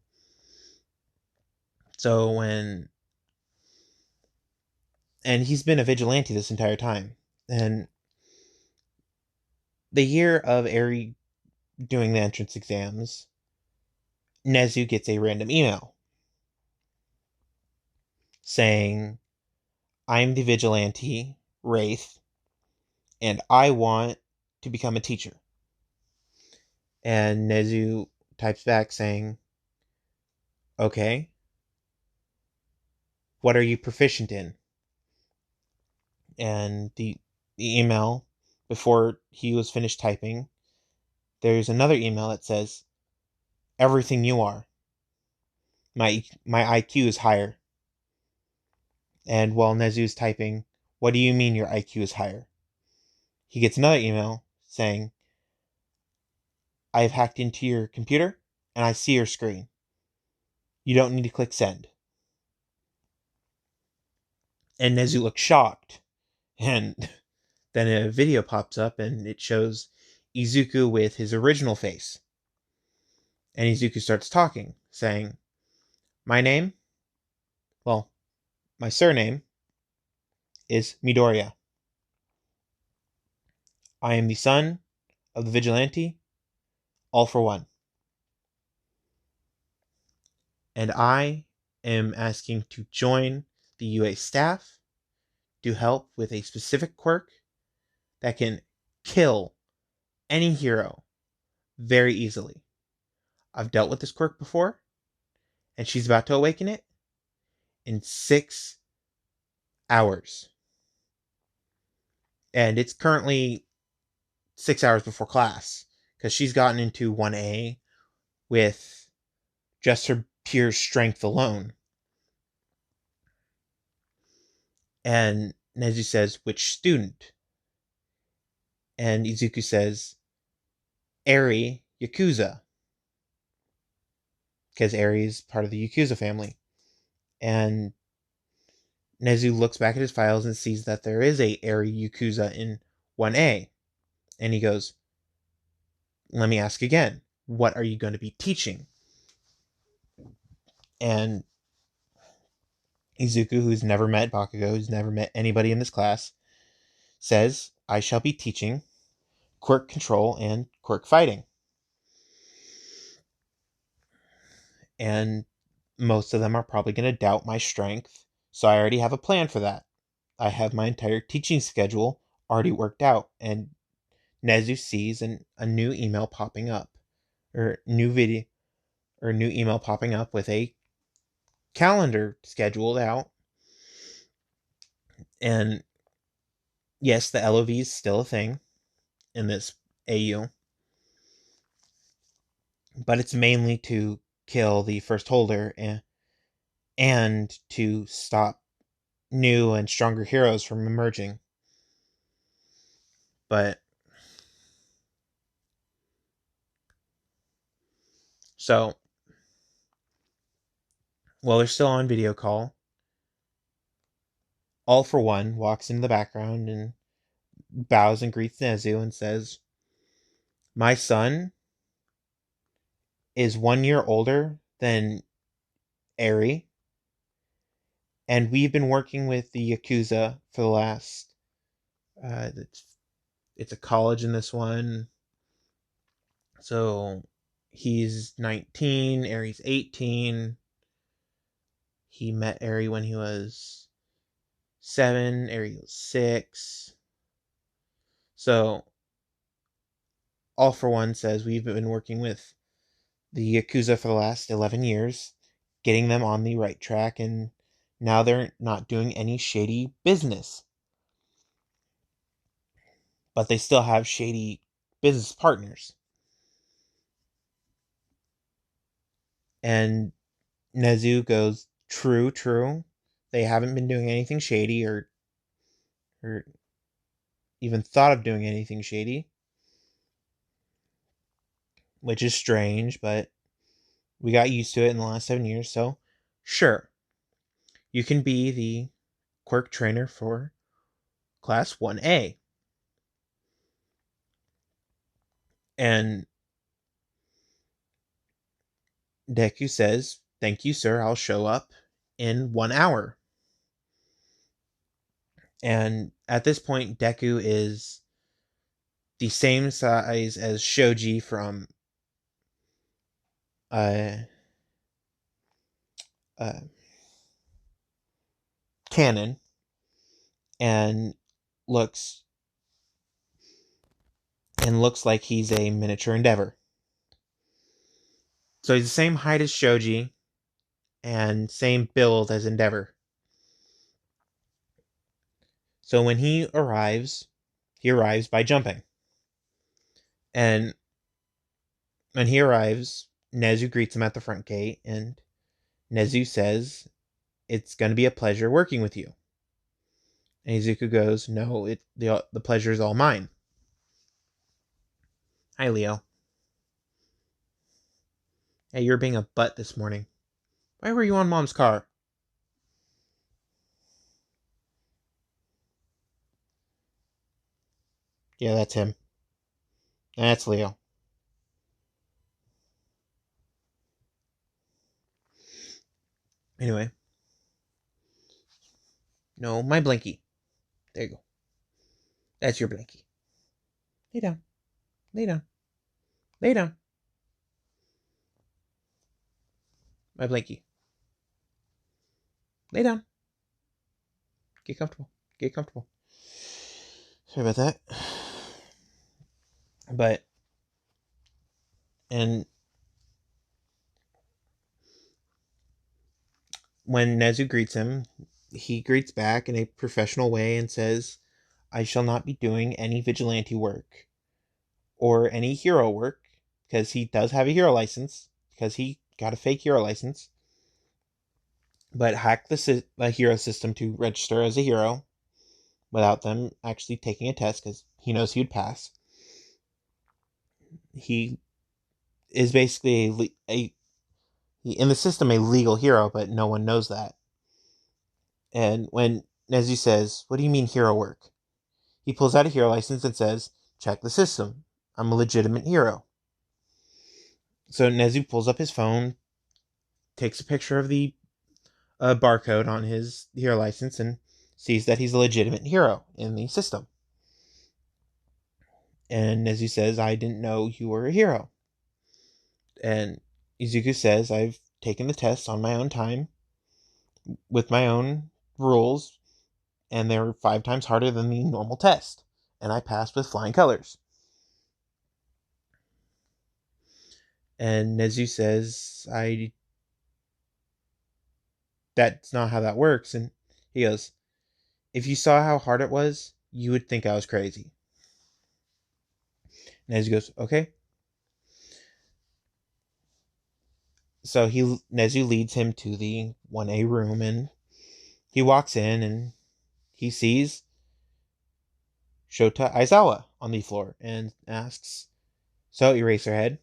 Speaker 1: So and he's been a vigilante this entire time. And the year of Eri doing the entrance exams, Nezu gets a random email saying, I'm the vigilante, Wraith, and I want to become a teacher. And Nezu types back saying, okay, what are you proficient in? And the email, before he was finished typing, there's another email that says, everything you are. My IQ is higher. And while Nezu's typing, what do you mean your IQ is higher? He gets another email saying, I've hacked into your computer and I see your screen. You don't need to click send. And Nezu looks shocked. And then a video pops up and it shows Izuku with his original face. And Izuku starts talking, saying, my name, well, my surname is Midoriya. I am the son of the vigilante, All for One. And I am asking to join the UA staff to help with a specific quirk that can kill any hero very easily. I've dealt with this quirk before, and she's about to awaken it in 6 hours. And it's currently 6 hours before class, because she's gotten into 1A with just her pure strength alone. And Nezu says, which student? And Izuku says, Eri Yakuza. Because Eri is part of the Yakuza family. And Nezu looks back at his files and sees that there is a Eri Yakuza in 1A. And he goes, let me ask again, what are you going to be teaching? And Izuku, who's never met Bakugo, who's never met anybody in this class, says, I shall be teaching quirk control and quirk fighting. And most of them are probably going to doubt my strength, so I already have a plan for that. I have my entire teaching schedule already worked out, and Nezu sees a new email popping up, or new video, or new email popping up with a calendar scheduled out. And yes, the LOV is still a thing in this AU, but it's mainly to kill the first holder and to stop new and stronger heroes from emerging. But so while they're still on video call, All for One walks into the background and bows and greets Nezu and says, my son is 1 year older than Eri, and we've been working with the Yakuza for the last, it's a college in this one. So he's 19, Eri's 18. He met Eri when he was 7, Eri was 6. So, All for One says we've been working with the Yakuza for the last 11 years, getting them on the right track, and now they're not doing any shady business. But they still have shady business partners. And Nezu goes, true, true. They haven't been doing anything shady or even thought of doing anything shady, which is strange, but we got used to it in the last 7 years, so sure. You can be the quirk trainer for class 1A. And Deku says, thank you, sir. I'll show up in 1 hour. And at this point, Deku is the same size as Shoji from uh, uh, Canon, and looks looks like he's a miniature Endeavor. So he's the same height as Shoji and same build as Endeavor. So when he arrives by jumping. And when he arrives, Nezu greets him at the front gate, and Nezu says, it's going to be a pleasure working with you. And Izuku goes, no, the pleasure is all mine. Hi, Leo. Hey, you're being a butt this morning. Why were you on Mom's car? Yeah, that's him. That's Leo. Anyway. No, my blankie. There you go. That's your blankie. Lay down. Lay down. Lay down. My blankie. Lay down. Get comfortable. Get comfortable. Sorry about that. But, and when Nezu greets him, he greets back in a professional way and says, I shall not be doing any vigilante work or any hero work, because he does have a hero license, because he got a fake hero license, but hacked the hero system to register as a hero without them actually taking a test, because he knows he would pass. He is basically in the system a legal hero, but no one knows that. And when Nezu says, what do you mean hero work? He pulls out a hero license and says, check the system. I'm a legitimate hero. So Nezu pulls up his phone, takes a picture of the barcode on his hero license, and sees that he's a legitimate hero in the system. And Nezu says, I didn't know you were a hero. And Izuku says, I've taken the test on my own time, with my own rules, and they were 5 times harder than the normal test. And I passed with flying colors. And Nezu says, that's not how that works. And he goes, if you saw how hard it was, you would think I was crazy. And Nezu goes, okay. So Nezu leads him to the 1A room, and he walks in and he sees Shota Aizawa on the floor and asks, so Eraserhead,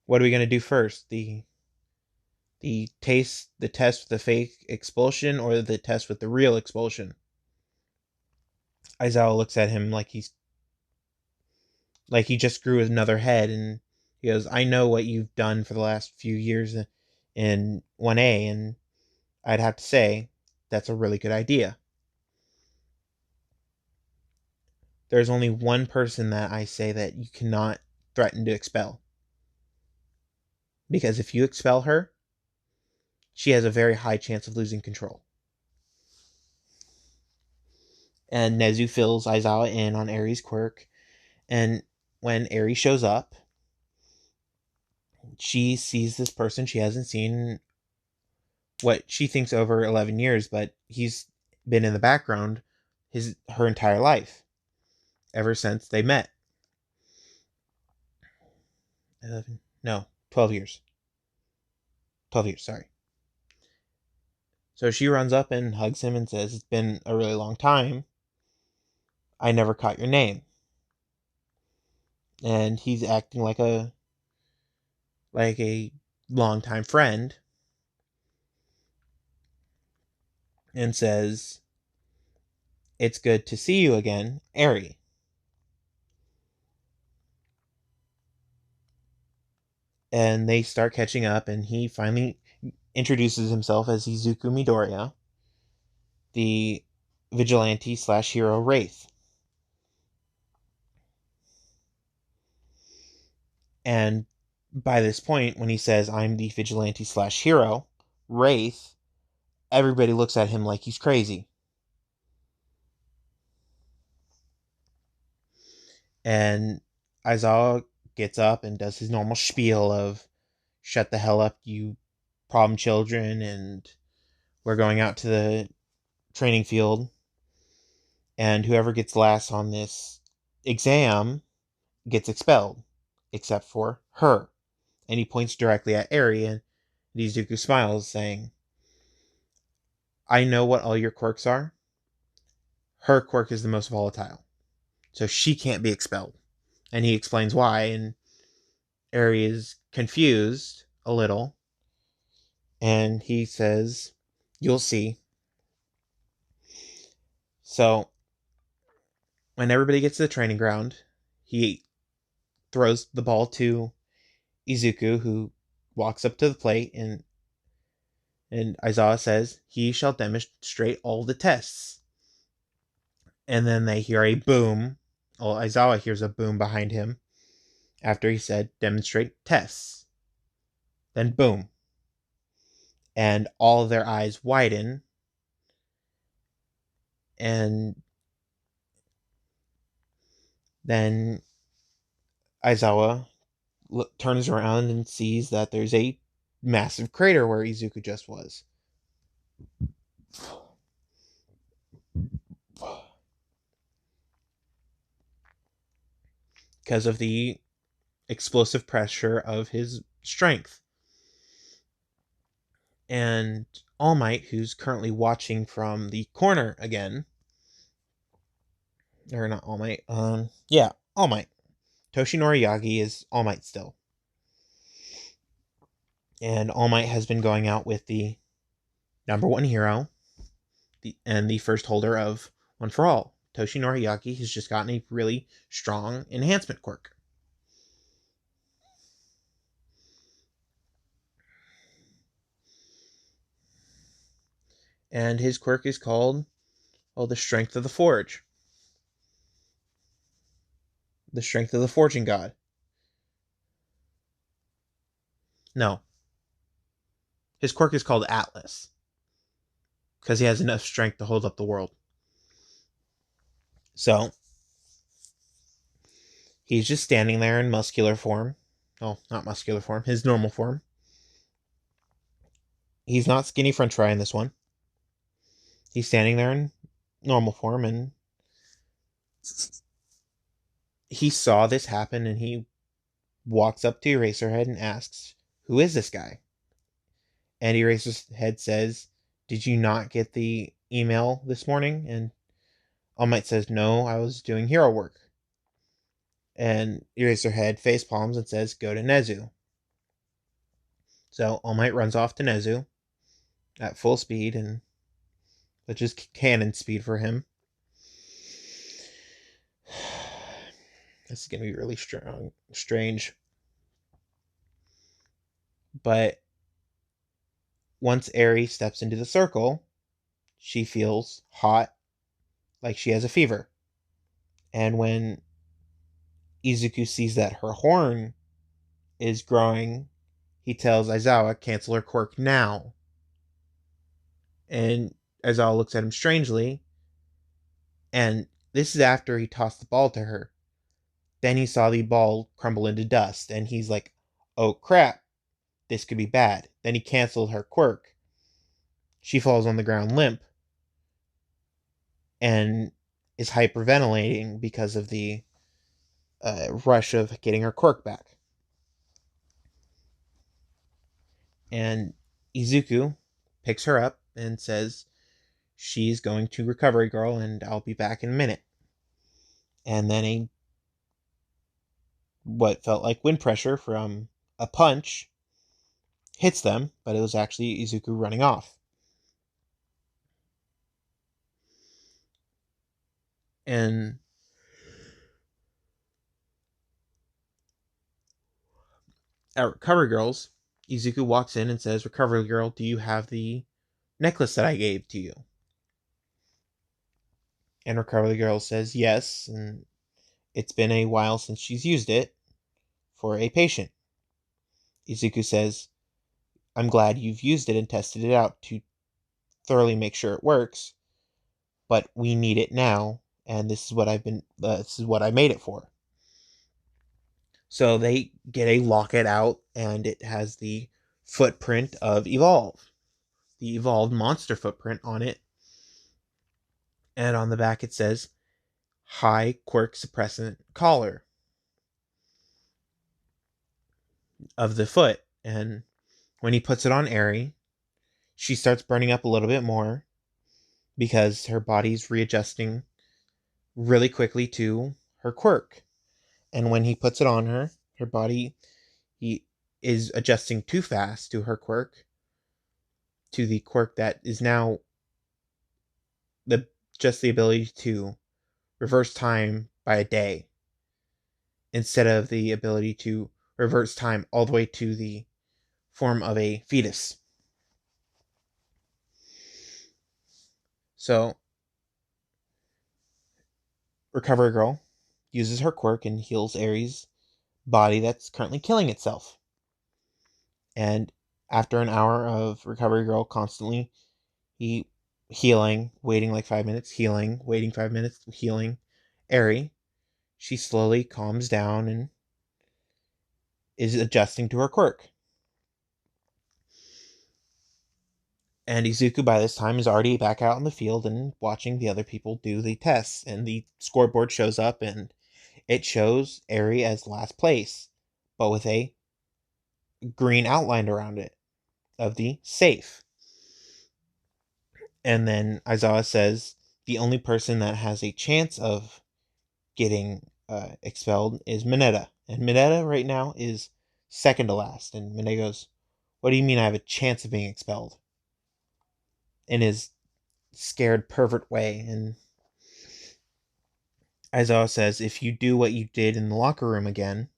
Speaker 1: what are we going to do first? The test with the fake expulsion, or the test with the real expulsion? Aizawa looks at him like he just grew another head, and he goes, I know what you've done for the last few years in 1A, and I'd have to say that's a really good idea. There's only one person that I say that you cannot threaten to expel, because if you expel her, she has a very high chance of losing control. And Nezu fills Aizawa in on Eri's quirk. And when Eri shows up, she sees this person she hasn't seen what she thinks over 11 years, but he's been in the background her entire life, ever since they met. 11, no, 12 years. 12 years, sorry. So she runs up and hugs him and says, "It's been a really long time. I never caught your name." And he's acting like a longtime friend and says, "It's good to see you again, Eri." And they start catching up, and he finally introduces himself as Izuku Midoriya, the vigilante slash hero Wraith. And by this point, when he says, "I'm the vigilante slash hero Wraith," everybody looks at him like he's crazy. And Aizawa gets up and does his normal spiel of, "Shut the hell up, you problem children, and we're going out to the training field, and whoever gets last on this exam gets expelled, except for her." And he points directly at Eri, and Izuku smiles, saying, "I know what all your quirks are. Her quirk is the most volatile, so she can't be expelled." And he explains why, and Eri is confused a little, and he says, "You'll see." So when everybody gets to the training ground, he throws the ball to Izuku, who walks up to the plate, and Aizawa says, "He shall demonstrate all the tests." And then they hear a boom. Well, Aizawa hears a boom behind him after he said, "Demonstrate tests." Then boom. And all of their eyes widen. And then Aizawa turns around and sees that there's a massive crater where Izuku just was. Because of the explosive pressure of his strength. And All Might, who's currently watching from the corner again, or not All Might, yeah, All Might. Toshinori Yagi is All Might still. And All Might has been going out with the number one hero and the first holder of One for All. Toshinori Yagi has just gotten a really strong enhancement quirk. And his quirk is called, the Strength of the Forge. The Strength of the Forging God. No. His quirk is called Atlas. Because he has enough strength to hold up the world. So, he's just standing there in muscular form. Oh, not muscular form, his normal form. He's not skinny french fry in this one. He's standing there in normal form, and he saw this happen, and he walks up to Eraserhead and asks, "Who is this guy?" And Eraserhead says, "Did you not get the email this morning?" And All Might says, "No, I was doing hero work." And Eraserhead facepalms and says, "Go to Nezu." So All Might runs off to Nezu at full speed, and which is cannon speed for him. This is going to be really strange. But once Eri steps into the circle, she feels hot, like she has a fever. And when Izuku sees that her horn is growing, he tells Aizawa, "Cancel her quirk now." And Aizawa looks at him strangely, And this is after he tossed the ball to her. Then he saw the ball crumble into dust, and he's like, oh crap, this could be bad. Then he canceled her quirk. She falls on the ground limp and is hyperventilating because of the rush of getting her quirk back. And Izuku picks her up and says she's going to Recovery Girl and I'll be back in a minute. And then what felt like wind pressure from a punch hits them, but it was actually Izuku running off. And at Recovery Girls, Izuku walks in and says, Recovery Girl, do you have the necklace that I gave to you? And Recovery Girl says yes, and it's been a while since she's used it for a patient. Izuku says, I'm glad you've used it and tested it out to thoroughly make sure it works, but we need it now, and this is what I made it for. So they get a locket out, and it has the footprint of Evolve, the evolved monster footprint on it. And on the back it says, high quirk suppressant collar of the foot. And when he puts it on Eri, she starts burning up a little bit more because her body's readjusting really quickly to her quirk. And when he puts it on her, her body he is adjusting too fast to her quirk, to the quirk that is now the ability to reverse time by a day, instead of the ability to reverse time all the way to the form of a fetus. So, Recovery Girl uses her quirk and heals Aries' body that's currently killing itself. And after an hour of Recovery Girl constantly healing, waiting like 5 minutes, healing, waiting 5 minutes, healing Eri, she slowly calms down and is adjusting to her quirk. And Izuku by this time is already back out in the field and watching the other people do the tests. And the scoreboard shows up and it shows Eri as last place, but with a green outline around it of the safe. And then Aizawa says the only person that has a chance of getting expelled is Mineta. And Mineta right now is second to last. And Mineta goes, what do you mean I have a chance of being expelled? In his scared pervert way. And Aizawa says, if you do what you did in the locker room again,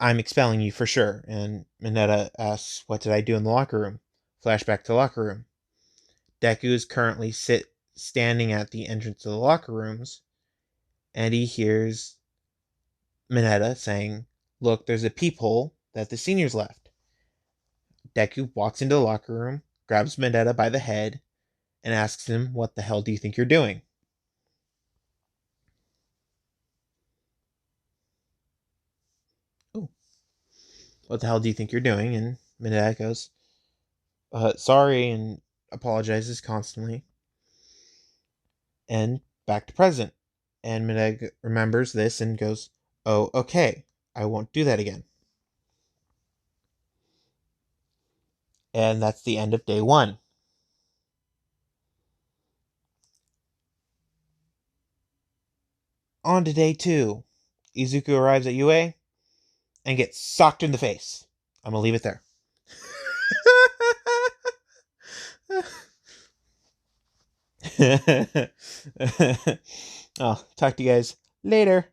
Speaker 1: I'm expelling you for sure. And Mineta asks, what did I do in the locker room? Flashback to locker room. Deku is currently standing at the entrance of the locker rooms, and he hears Mineta saying, look, there's a peephole that the seniors left. Deku walks into the locker room, grabs Mineta by the head, and asks him, what the hell do you think you're doing? Ooh. What the hell do you think you're doing? And Mineta goes, sorry, and apologizes constantly. And back to present. And Mineta remembers this and goes, oh, okay, I won't do that again. And that's the end of day 1. On to day 2. Izuku arrives at UA and gets socked in the face. I'm going to leave it there. I'll talk to you guys later.